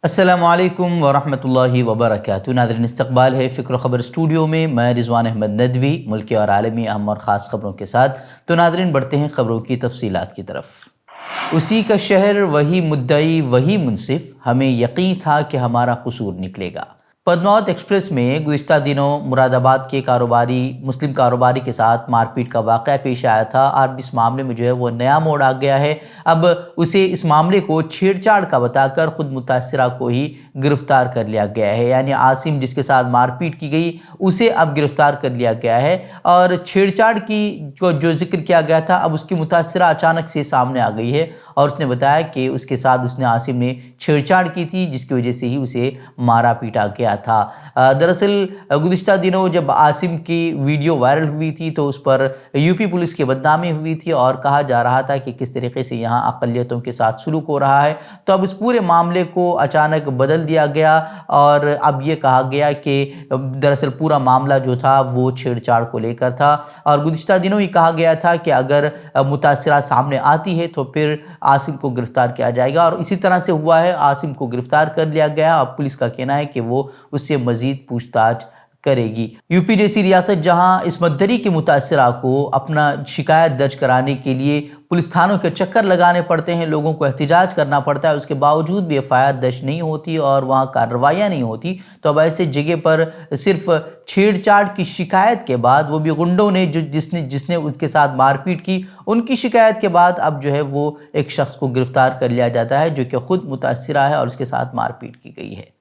السلام علیکم ورحمۃ اللہ وبرکاتہ۔ ناظرین، استقبال ہے فکر و خبر اسٹوڈیو میں، میں رضوان احمد ندوی ملکی اور عالمی اہم اور خاص خبروں کے ساتھ۔ تو ناظرین، بڑھتے ہیں خبروں کی تفصیلات کی طرف۔ اسی کا شہر، وہی مدعی، وہی منصف، ہمیں یقین تھا کہ ہمارا قصور نکلے گا۔ پدماوت ایکسپریس میں گزشتہ دنوں مراد آباد کے مسلم کاروباری کے ساتھ مار پیٹ کا واقعہ پیش آیا تھا، اور اس معاملے میں جو ہے وہ نیا موڑ آ گیا ہے۔ اب اسے اس معاملے کو چھیڑ چھاڑ کا بتا کر خود متاثرہ کو ہی گرفتار کر لیا گیا ہے، یعنی عاصم جس کے ساتھ مار پیٹ کی گئی اسے اب گرفتار کر لیا گیا ہے۔ اور چھیڑ چھاڑ کی جو ذکر کیا گیا تھا، اب اس کی متاثرہ اچانک سے سامنے آ گئی ہے، اور اس نے بتایا کہ اس کے ساتھ عاصم نے چھیڑ چھاڑ کی تھی، جس کی وجہ سے ہی اسے مارا پیٹا گیا تھا۔ دراصل گزشتہ دنوں جب عاصم کی ویڈیو وائرل ہوئی تھی تو اس پر یوپی پولیس کی بدنامی ہوئی تھی، اور کہا جا رہا تھا کہ کس طریقے سے یہاں اقلیتوں کے ساتھ سلوک ہو رہا ہے۔ تو اب اس پورے معاملے کو اچانک بدل دیا گیا، اور اب یہ کہا گیا کہ دراصل پورا معاملہ جو تھا وہ چھیڑ چھاڑ کو لے کر تھا، اور گزشتہ دنوں ہی کہا گیا تھا کہ اگر متاثرہ سامنے آتی ہے تو پھر عاصم کو گرفتار کیا جائے گا، اور اسی طرح سے ہوا ہے۔ عاصم کو گرفتار کر لیا گیا، اب پولیس کا کہنا ہے کہ وہ اس سے مزید پوچھ تاچھ کرے گی۔ یوپی جیسی ریاست جہاں عصمت دری کی متاثرہ کو اپنا شکایت درج کرانے کے لیے پولیس تھانوں کے چکر لگانے پڑتے ہیں، لوگوں کو احتجاج کرنا پڑتا ہے، اس کے باوجود بھی FIR درج نہیں ہوتی اور وہاں کارروائیاں نہیں ہوتی، تو اب ایسے جگہ پر صرف چھیڑ چھاڑ کی شکایت کے بعد، وہ بھی غنڈوں نے جس نے اس کے ساتھ مار پیٹ کی، ان کی شکایت کے بعد اب جو ہے وہ ایک شخص کو گرفتار کر لیا جاتا ہے جو کہ خود متاثرہ ہے اور اس کے ساتھ مار پیٹ کی گئی ہے۔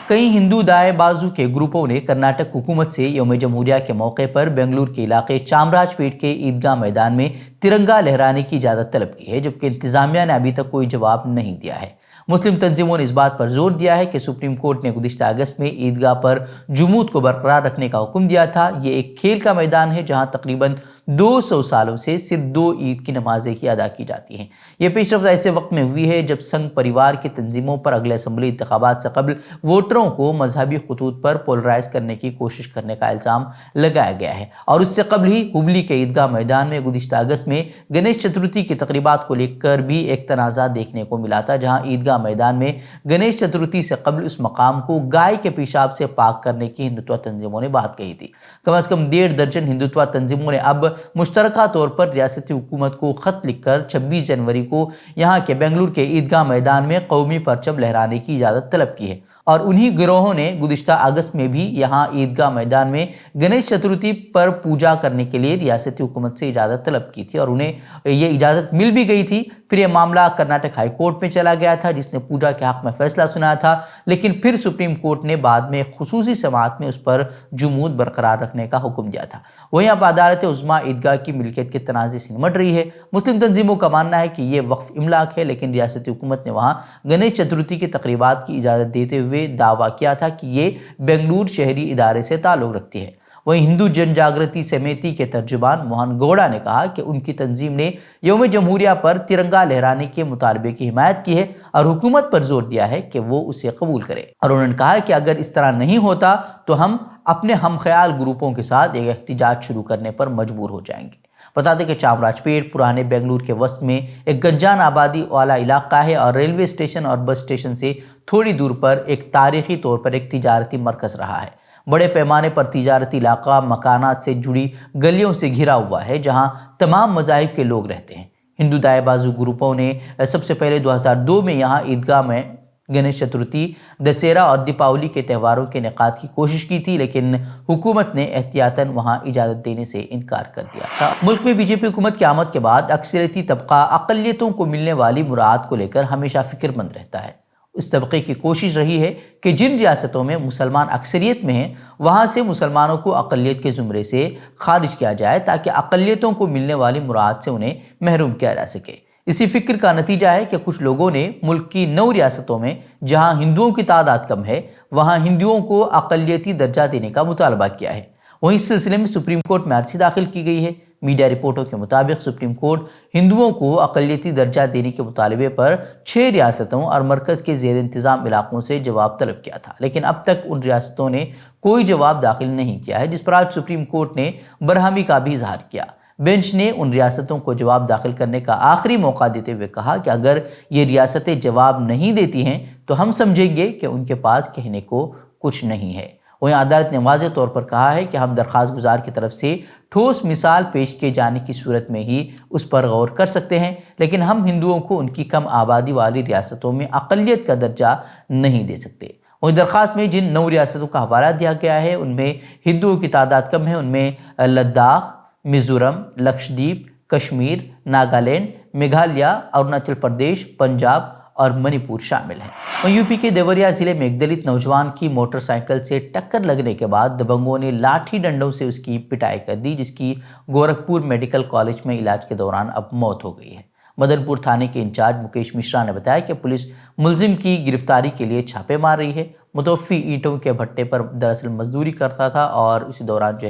کئی ہندو دائیں بازو کے گروپوں نے کرناٹک حکومت سے یوم جمہوریہ کے موقع پر بنگلور کے علاقے چامراج پیٹ کے عیدگاہ میدان میں ترنگا لہرانے کی اجازت طلب کی ہے، جبکہ انتظامیہ نے ابھی تک کوئی جواب نہیں دیا ہے۔ مسلم تنظیموں نے اس بات پر زور دیا ہے کہ سپریم کورٹ نے گزشتہ اگست میں عیدگاہ پر جمود کو برقرار رکھنے کا حکم دیا تھا۔ یہ ایک کھیل کا میدان ہے جہاں تقریباً 200 سالوں سے صرف 2 عید کی نمازیں ہی ادا کی جاتی ہیں۔ یہ پیش رفت ایسے وقت میں ہوئی ہے جب سنگھ پریوار کی تنظیموں پر اگلے اسمبلی انتخابات سے قبل ووٹروں کو مذہبی خطوط پر پولرائز کرنے کی کوشش کرنے کا الزام لگایا گیا ہے، اور اس سے قبل ہی ہبلی کے عیدگاہ میدان میں گزشتہ اگست میں گنیش چترتھی کی تقریبات کو لے کر بھی ایک تنازع دیکھنے کو ملا تھا، جہاں عیدگاہ میدان میں گنیش چترتھی سے قبل اس مقام کو گائے کے پیشاب سے پاک کرنے کی ہندوتوا تنظیموں نے بات کہی تھی۔ کم از کم 1.5 درجن ہندوتوا تنظیموں نے اب مشترکہ طور پر ریاستی حکومت کو خط لکھ کر 26 جنوری کو یہاں کے بنگلور کے عیدگاہ میدان میں قومی پرچم لہرانے کی اجازت طلب کی ہے، اور انہی گروہوں نے گزشتہ اگست میں بھی یہاں عیدگاہ میدان میں گنیش چترتھی پر پوجا کرنے کے لیے ریاستی حکومت سے اجازت طلب کی تھی، اور انہیں یہ اجازت مل بھی گئی تھی۔ پھر یہ معاملہ کرناٹک ہائی کورٹ میں چلا گیا تھا، جس نے پوجا کے حق میں فیصلہ سنایا تھا، لیکن پھر سپریم کورٹ نے بعد میں خصوصی سماعت میں اس پر جمود برقرار رکھنے کا حکم دیا تھا۔ وہیں اب عدالت عظمیٰ عیدگاہ کی ملکیت کے تنازع سے نمٹ رہی ہے۔ مسلم تنظیموں کا ماننا ہے کہ یہ وقف املاک ہے، لیکن ریاستی حکومت نے وہاں گنیش چترتھی کی تقریبات کی اجازت دیتے ہوئے دعویٰ کیا تھا کہ یہ بنگلور شہری ادارے سے تعلق رکھتی ہے۔ وہیں ہندو جن جاگرتی سمیتی کے ترجمان موہن گوڑا نے کہا کہ ان کی تنظیم نے یوم جمہوریہ پر ترنگا لہرانے کے مطالبے کی حمایت کی ہے اور حکومت پر زور دیا ہے کہ وہ اسے قبول کرے، اور انہوں نے کہا کہ اگر اس طرح نہیں ہوتا تو ہم اپنے ہم خیال گروپوں کے ساتھ ایک احتجاج شروع کرنے پر مجبور ہو جائیں گے۔ بتا دیں کہ چامراج پیٹ پرانے بنگلور کے وسط میں ایک گنجان آبادی والا علاقہ ہے، اور ریلوے اسٹیشن اور بس اسٹیشن سے تھوڑی دور پر ایک تاریخی طور پر ایک تجارتی مرکز رہا ہے۔ بڑے پیمانے پر تجارتی علاقہ مکانات سے جڑی گلیوں سے گھرا ہوا ہے، جہاں تمام مذاہب کے لوگ رہتے ہیں۔ ہندو دائیں بازو گروپوں نے سب سے پہلے 2002 میں یہاں عیدگاہ میں گنیش چترتھی، دسہرہ اور دیپاولی کے تہواروں کے انعقاد کی کوشش کی تھی، لیکن حکومت نے احتیاطاً وہاں اجازت دینے سے انکار کر دیا تھا۔ ملک میں BJP حکومت کی آمد کے بعد اکثریتی طبقہ اقلیتوں کو ملنے والی مراعات کو لے کر ہمیشہ فکر مند رہتا ہے۔ اس طبقے کی کوشش رہی ہے کہ جن ریاستوں میں مسلمان اکثریت میں ہیں وہاں سے مسلمانوں کو اقلیت کے زمرے سے خارج کیا جائے، تاکہ اقلیتوں کو ملنے والی مراعات سے انہیں محروم کیا جا سکے۔ اسی فکر کا نتیجہ ہے کہ کچھ لوگوں نے ملک کی 9 ریاستوں میں جہاں ہندوؤں کی تعداد کم ہے وہاں ہندوؤں کو اقلیتی درجہ دینے کا مطالبہ کیا ہے۔ وہیں اس سلسلے میں سپریم کورٹ میں عرضی داخل کی گئی ہے۔ میڈیا رپورٹوں کے مطابق سپریم کورٹ ہندوؤں کو اقلیتی درجہ دینے کے مطالبے پر 6 ریاستوں اور مرکز کے زیر انتظام علاقوں سے جواب طلب کیا تھا، لیکن اب تک ان ریاستوں نے کوئی جواب داخل نہیں کیا ہے، جس پر آج سپریم کورٹ نے برہمی کا بھی اظہار کیا۔ بینچ نے ان ریاستوں کو جواب داخل کرنے کا آخری موقع دیتے ہوئے کہا کہ اگر یہ ریاستیں جواب نہیں دیتی ہیں تو ہم سمجھیں گے کہ ان کے پاس کہنے کو کچھ نہیں ہے۔ وہیں عدالت نے واضح طور پر کہا ہے کہ ہم درخواست گزار کی طرف سے ٹھوس مثال پیش کیے جانے کی صورت میں ہی اس پر غور کر سکتے ہیں، لیکن ہم ہندوؤں کو ان کی کم آبادی والی ریاستوں میں اقلیت کا درجہ نہیں دے سکتے۔ وہیں درخواست میں جن 9 ریاستوں کا حوالہ دیا گیا ہے ان میں ہندوؤں کی تعداد کم ہے، ان میں لداخ، میزورم، لکشدیپ، کشمیر، ناگالینڈ، میگھالیہ، اروناچل پردیش، پنجاب اور منی پور شامل ہیں۔ وہیں یو پی کے دیوریا ضلع میں ایک دلت نوجوان کی موٹر سائیکل سے ٹکر لگنے کے بعد دبنگوں نے لاٹھی ڈنڈوں سے اس کی پٹائی کر دی، جس کی گورکھپور میڈیکل کالج میں علاج کے دوران اب موت ہو گئی ہے۔ مدن پور تھانے کے انچارج مکیش مشرا نے بتایا کہ پولیس ملزم کی گرفتاری کے لیے چھاپے مار رہی ہے۔ متوفی اینٹوں کے بھٹے پر دراصل مزدوری کرتا تھا اور اسی دوران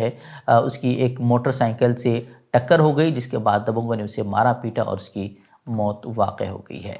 اس کی ایک موٹر سائیکل سے ٹکر ہو گئی، جس کے بعد دبنگوں نے اسے مارا پیٹا اور اس کی موت واقع ہو گئی ہے۔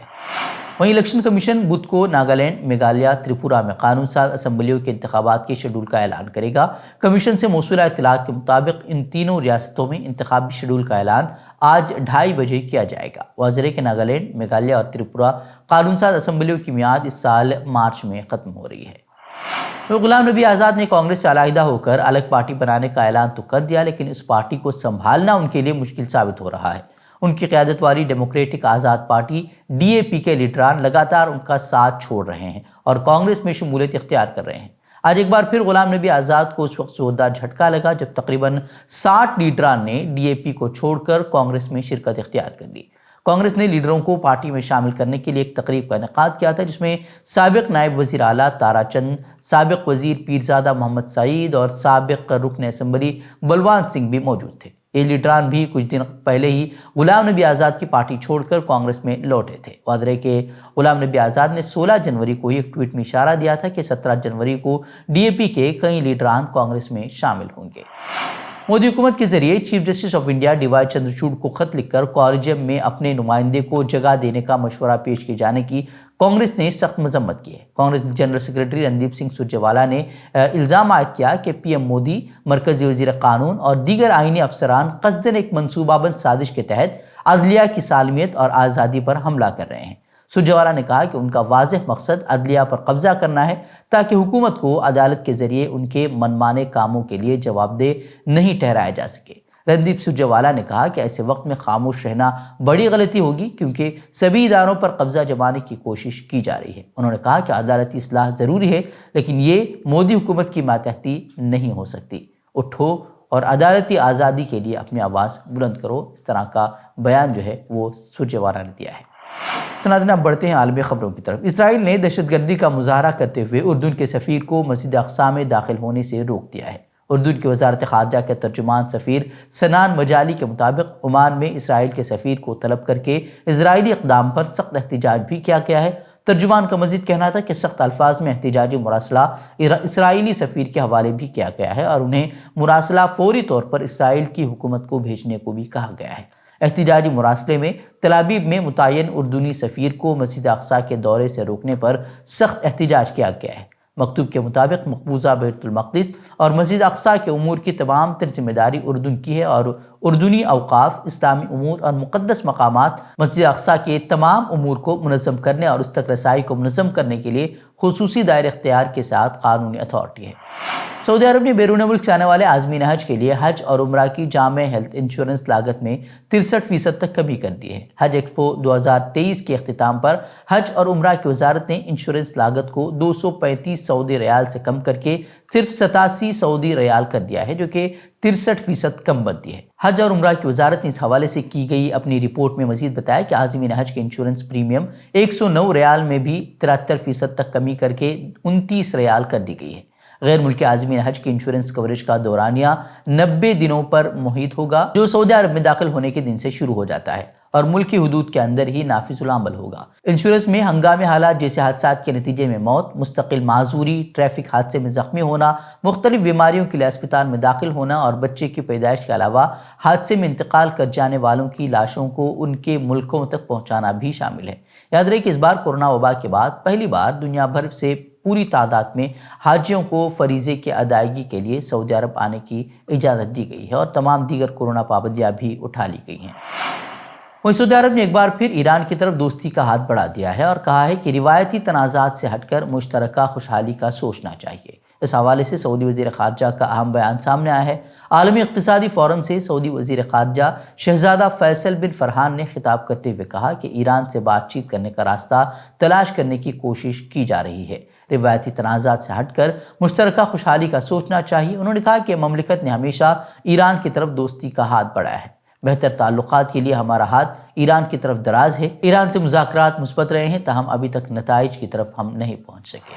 وہیں الیکشن کمیشن بدھ کو ناگالینڈ، میگھالیہ، تریپورہ میں قانون ساز اسمبلیوں کے انتخابات کے شیڈول کا اعلان کرے گا۔ کمیشن سے موصولہ اطلاعات کے مطابق ان تینوں ریاستوں میں انتخابی شیڈول کا اعلان آج 2:30 بجے کیا جائے گا۔ واضح ہے کہ ناگالینڈ، میگھالیہ اور تریپورہ قانون ساز اسمبلیوں کی میعاد اس سال مارچ میں ختم ہو رہی ہے۔ غلام نبی آزاد نے کانگریس سے علیحدہ ہو کر الگ پارٹی بنانے کا اعلان تو کر دیا، لیکن اس پارٹی کو سنبھالنا ان کے لیے مشکل ثابت ہو رہا ہے۔ ان کی قیادت والی ڈیموکریٹک آزاد پارٹی DAP کے لیڈران لگاتار ان کا ساتھ چھوڑ رہے ہیں اور کانگریس میں شمولیت اختیار کر رہے ہیں۔ آج ایک بار پھر غلام نبی آزاد کو اس وقت زوردار جھٹکا لگا جب تقریباً 60 لیڈران نے DAP کو چھوڑ کر کانگریس میں شرکت اختیار کر لی۔ کانگریس نے لیڈروں کو پارٹی میں شامل کرنے کے لیے ایک تقریب کا انعقاد کیا تھا، جس میں سابق نائب وزیر اعلیٰ تارا چند، سابق وزیر پیرزادہ محمد سعید اور سابق رکن اسمبلی بلوانت سنگھ بھی موجود تھے۔ یہ لیڈران بھی کچھ دن پہلے ہی غلام نبی آزاد کی پارٹی چھوڑ کر کانگریس میں لوٹے تھے۔ واضح ہے کہ غلام نبی آزاد نے 16 جنوری کو ایک ٹویٹ میں اشارہ دیا تھا کہ 17 جنوری کو DAP کے کئی لیڈران کانگریس میں شامل ہوں گے۔ مودی حکومت کے ذریعے chief justice of India DY چندرچوڈ کو خط لکھ کر کالجیم میں اپنے نمائندے کو جگہ دینے کا مشورہ پیش کیے جانے کی کانگریس نے سخت مذمت کی ہے۔ کانگریس جنرل سیکرٹری رندیپ سنگھ سرجیوالا نے الزام عائد کیا کہ PM مودی، مرکزی وزیر قانون اور دیگر آئینی افسران قصداً ایک منصوبہ بند سازش کے تحت عدلیہ کی سالمیت اور آزادی پر حملہ کر رہے ہیں۔ سرجیوالا نے کہا کہ ان کا واضح مقصد عدلیہ پر قبضہ کرنا ہے تاکہ حکومت کو عدالت کے ذریعے ان کے من مانے کاموں کے لیے جواب دہ نہیں ٹھہرایا جا سکے۔ رندیپ سرجیوالا نے کہا کہ ایسے وقت میں خاموش رہنا بڑی غلطی ہوگی کیونکہ سبھی اداروں پر قبضہ جمانے کی کوشش کی جا رہی ہے۔ انہوں نے کہا کہ عدالتی اصلاح ضروری ہے، لیکن یہ مودی حکومت کی ماتحتی نہیں ہو سکتی۔ اٹھو اور عدالتی آزادی کے لیے اپنی آواز بلند کرو، اس طرح کا بیان وہ سرجیوالا نے دیا ہے۔ تو ناظرین، اب بڑھتے ہیں عالمی خبروں کی طرف۔ اسرائیل نے دہشت گردی کا مظاہرہ کرتے ہوئے اردن کے سفیر کو مسجد اقصی میں داخل ہونے سے روک دیا ہے۔ اردن کی وزارت خارجہ کے ترجمان سفیر سنان مجالی کے مطابق عمان میں اسرائیل کے سفیر کو طلب کر کے اسرائیلی اقدام پر سخت احتجاج بھی کیا گیا ہے۔ ترجمان کا مزید کہنا تھا کہ سخت الفاظ میں احتجاجی مراسلہ اسرائیلی سفیر کے حوالے بھی کیا گیا ہے اور انہیں مراسلہ فوری طور پر اسرائیل کی حکومت کو بھیجنے کو بھی کہا گیا ہے۔ احتجاجی مراسلے میں تل ابیب میں متعین اردنی سفیر کو مسجد اقصی کے دورے سے روکنے پر سخت احتجاج کیا گیا ہے۔ مکتوب کے مطابق مقبوضہ بیت المقدس اور مسجد اقصی کے امور کی تمام تر ذمہ داری اردن کی ہے اور اردنی اوقاف، اسلامی امور اور مقدس مقامات مسجد اقصی کے تمام امور کو منظم کرنے اور اس تک رسائی کو منظم کرنے کے لیے خصوصی دائرہ اختیار کے ساتھ قانونی اتھارٹی ہے۔ سعودی عرب نے بیرون ملک جانے والے عازمین حج کے لیے حج اور عمرہ کی جامع ہیلتھ انشورنس لاگت میں 63% تک کمی کر دی ہے۔ حج ایکسپو 2023 کے اختتام پر حج اور عمرہ کی وزارت نے انشورنس لاگت کو 235 سعودی ریال سے کم کر کے صرف 87 سعودی ریال کر دیا ہے، جو کہ 63% کم بنتی ہے۔ حج اور عمرہ کی وزارت نے اس حوالے سے کی گئی اپنی رپورٹ میں مزید بتایا کہ عازمین حج کے انشورنس پریمیم 109 ریال میں بھی 73% تک کمی کر کے 29 ریال کر دی گئی ہے۔ غیر ملکی عازمین حج کی انشورنس کوریج کا دورانیہ 90 دنوں پر محیط ہوگا، جو سعودی عرب میں داخل ہونے کے دن سے شروع ہو جاتا ہے اور ملکی حدود کے اندر ہی نافذ العمل ہوگا۔ انشورنس میں ہنگامی حالات جیسے حادثات کے نتیجے میں موت، مستقل معذوری، ٹریفک حادثے میں زخمی ہونا، مختلف بیماریوں کے لیے اسپتال میں داخل ہونا اور بچے کی پیدائش کے علاوہ حادثے میں انتقال کر جانے والوں کی لاشوں کو ان کے ملکوں تک پہنچانا بھی شامل ہے۔ یاد رہے کہ اس بار کورونا وبا کے بعد پہلی بار دنیا بھر سے پوری تعداد میں حاجیوں کو فریضے کی ادائیگی کے لیے سعودی عرب آنے کی اجازت دی گئی ہے اور تمام دیگر کورونا پابندیاں بھی اٹھا لی گئی ہیں۔ وہیں سعودی عرب نے ایک بار پھر ایران کی طرف دوستی کا ہاتھ بڑھا دیا ہے اور کہا ہے کہ روایتی تنازعات سے ہٹ کر مشترکہ خوشحالی کا سوچنا چاہیے۔ اس حوالے سے سعودی وزیر خارجہ کا اہم بیان سامنے آیا ہے۔ عالمی اقتصادی فورم سے سعودی وزیر خارجہ شہزادہ فیصل بن فرحان نے خطاب کرتے ہوئے کہا کہ ایران سے بات چیت کرنے کا راستہ تلاش کرنے کی کوشش کی جا رہی ہے، روایتی تنازعات سے ہٹ کر مشترکہ خوشحالی کا سوچنا چاہیے۔ انہوں نے کہا کہ مملکت نے ہمیشہ ایران کی طرف دوستی کا ہاتھ بڑھایا ہے، بہتر تعلقات کے لیے ہمارا ہاتھ ایران کی طرف دراز ہے۔ ایران سے مذاکرات مثبت رہے ہیں تاہم ابھی تک نتائج کی طرف ہم نہیں پہنچ سکے۔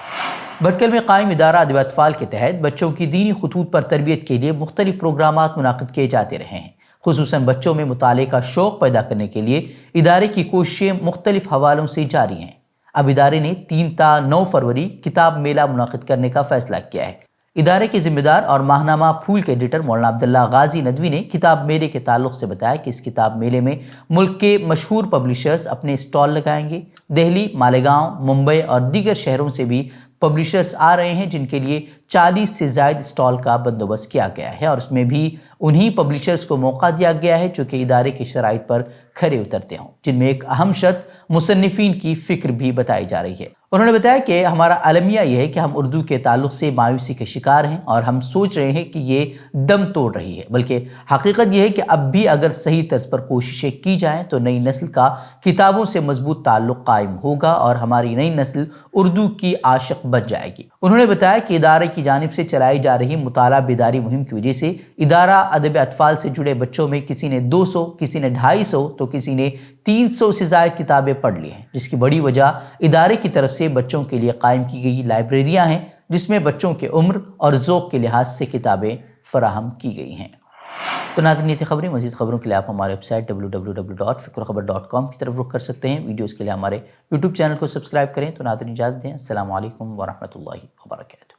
بھٹکل میں قائم ادارہ ادب اطفال کے تحت بچوں کی دینی خطوط پر تربیت کے لیے مختلف پروگرامات منعقد کیے جاتے رہے ہیں۔ خصوصاً بچوں میں مطالعے کا شوق پیدا کرنے کے لیے ادارے کی کوششیں مختلف حوالوں سے جاری ہیں۔ اب ادارے نے 3 تا 9 فروری کتاب میلہ منعقد کرنے کا فیصلہ کیا ہے۔ ادارے کے ذمہ دار اور ماہنامہ پھول کے ایڈیٹر مولانا عبداللہ غازی ندوی نے کتاب میلے کے تعلق سے بتایا کہ اس کتاب میلے میں ملک کے مشہور پبلشرز اپنے اسٹال لگائیں گے۔ دہلی، مالیگاؤں، ممبئی اور دیگر شہروں سے بھی پبلشرز آ رہے ہیں جن کے لیے 40 سے زائد اسٹال کا بندوبست کیا گیا ہے اور اس میں بھی انہی پبلشرز کو موقع دیا گیا ہے جو کہ ادارے کی شرائط پر کھرے اترتے ہوں، جن میں ایک اہم شرط مصنفین کی فکر بھی بتائی جا رہی ہے۔ انہوں نے بتایا کہ ہمارا المیہ یہ ہے کہ ہم اردو کے تعلق سے مایوسی کے شکار ہیں اور ہم سوچ رہے ہیں کہ یہ دم توڑ رہی ہے، بلکہ حقیقت یہ ہے کہ اب بھی اگر صحیح طرز پر کوششیں کی جائیں تو نئی نسل کا کتابوں سے مضبوط تعلق قائم ہوگا اور ہماری نئی نسل اردو کی عاشق بن جائے گی۔ انہوں نے بتایا کہ ادارے کی جانب سے چلائی جا رہی مطالعہ بیداری مہم کی وجہ سے ادارہ ادب اطفال سے جڑے بچوں میں کسی نے 200، کسی نے 250 تو کسی نے 300 سے زائد کتابیں پڑھ لی ہیں، جس کی بڑی وجہ ادارے کی طرف سے بچوں کے لیے قائم کی گئی لائبریریاں ہیں جس میں بچوں کے عمر اور ذوق کے لحاظ سے کتابیں فراہم کی گئی ہیں۔ تو ناظرین، یہ تھی خبریں۔ مزید خبروں کے لیے آپ ہمارے ویب سائٹ www.fikrokhabar.com کی طرف رخ کر سکتے ہیں۔ ویڈیوز کے لیے ہمارے YouTube چینل کو سبسکرائب کریں۔ تو ناظرین اجازت دیں، السلام علیکم ورحمۃ اللہ وبرکاتہ۔